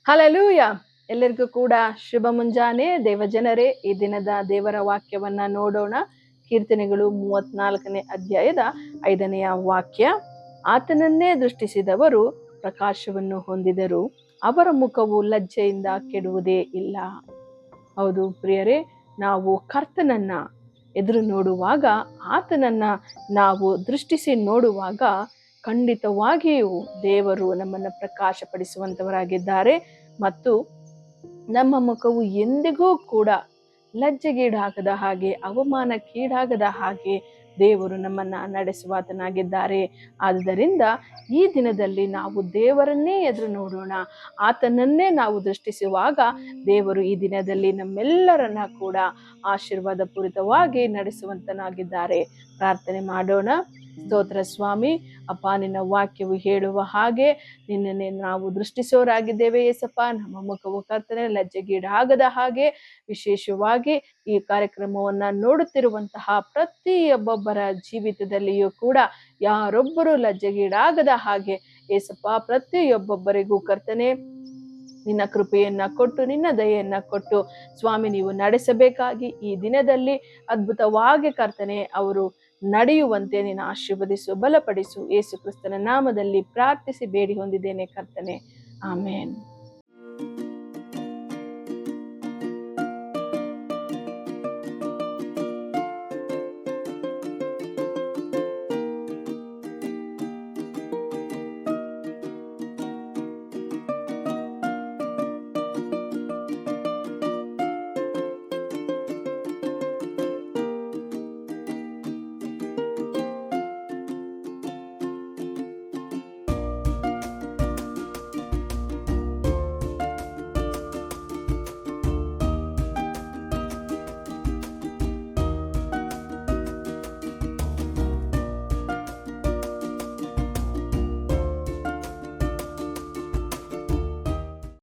Hallelujah! ಎಲ್ಲರಿಗೂ ಕೂಡ ಶುಭ ಮುಂಜಾನೆ ದೇವಜನರೇ. ಈ ದಿನದ ದೇವರ ವಾಕ್ಯವನ್ನ ನೋಡೋಣ. ಕೀರ್ತನೆಗಳು 34ನೇ ಅಧ್ಯಾಯದ 5ನೆಯ ವಾಕ್ಯ. ಆತನನ್ನೇ ದೃಷ್ಟಿಸಿದವರು ಪ್ರಕಾಶವನ್ನು ಹೊಂದಿದರು, ಅವರ ಮುಖವು ಲಜ್ಜೆಯಿಂದ ಕೆಡುವುದೇ ಇಲ್ಲ. ಹೌದು ಪ್ರಿಯರೇ, ನಾವು ಕರ್ತನನ್ನ ಎದುರು ನೋಡುವಾಗ, ಆತನನ್ನ ನಾವು ದೃಷ್ಟಿಸಿ ನೋಡುವಾಗ ಖಂಡಿತವಾಗಿಯೂ ದೇವರು ನಮ್ಮನ್ನು ಪ್ರಕಾಶಪಡಿಸುವಂತವರಾಗಿದ್ದಾರೆ. ಮತ್ತು ನಮ್ಮ ಮುಖವು ಎಂದಿಗೂ ಕೂಡ ಲಜ್ಜೆಗೀಡಾಗದ ಹಾಗೆ, ಅವಮಾನಕ್ಕೀಡಾಗದ ಹಾಗೆ ದೇವರು ನಮ್ಮನ್ನ ನಡೆಸುವಾತನಾಗಿದ್ದಾರೆ. ಆದುದರಿಂದ ಈ ದಿನದಲ್ಲಿ ನಾವು ದೇವರನ್ನೇ ಎದುರು ನೋಡೋಣ. ಆತನನ್ನೇ ನಾವು ದೃಷ್ಟಿಸುವಾಗ ದೇವರು ಈ ದಿನದಲ್ಲಿ ನಮ್ಮೆಲ್ಲರನ್ನ ಕೂಡ ಆಶೀರ್ವಾದ ಪೂರಿತವಾಗಿ ನಡೆಸುವಂತನಾಗಿದ್ದಾರೆ. ಪ್ರಾರ್ಥನೆ ಮಾಡೋಣ. ಸ್ತೋತ್ರ ಸ್ವಾಮಿ, ಅಪ್ಪ, ನಿನ್ನ ವಾಕ್ಯವು ಹೇಳುವ ಹಾಗೆ ನಿನ್ನನ್ನೇ ನಾವು ದೃಷ್ಟಿಸೋರಾಗಿದ್ದೇವೆ ಏಸಪ್ಪ. ನಮ್ಮ ಮುಖವು ಕರ್ತನೆ ಲಜ್ಜೆಗೀಡಾಗದ ಹಾಗೆ, ವಿಶೇಷವಾಗಿ ಈ ಕಾರ್ಯಕ್ರಮವನ್ನ ನೋಡುತ್ತಿರುವಂತಹ ಪ್ರತಿಯೊಬ್ಬೊಬ್ಬರ ಜೀವಿತದಲ್ಲಿಯೂ ಕೂಡ ಯಾರೊಬ್ಬರು ಲಜ್ಜೆಗೀಡಾಗದ ಹಾಗೆ ಏಸಪ್ಪ, ಪ್ರತಿಯೊಬ್ಬೊಬ್ಬರಿಗೂ ಕರ್ತನೆ ನಿನ್ನ ಕೃಪೆಯನ್ನ ಕೊಟ್ಟು, ನಿನ್ನ ದಯೆಯನ್ನ ಕೊಟ್ಟು ಸ್ವಾಮಿ ನೀವು ನಡೆಸಬೇಕಾಗಿ ಈ ದಿನದಲ್ಲಿ ಅದ್ಭುತವಾಗಿ ಕರ್ತನೆ ಅವರು ನಡೆಯುವಂತೆ ನಿನ್ನ ಆಶೀರ್ವದಿಸು, ಬಲಪಡಿಸು. ಯೇಸು ಕ್ರಿಸ್ತನ ನಾಮದಲ್ಲಿ ಪ್ರಾರ್ಥಿಸಿ ಬೇಡಿ ಹೊಂದಿದ್ದೇನೆ ಕರ್ತನೆ, ಆಮೇನ್.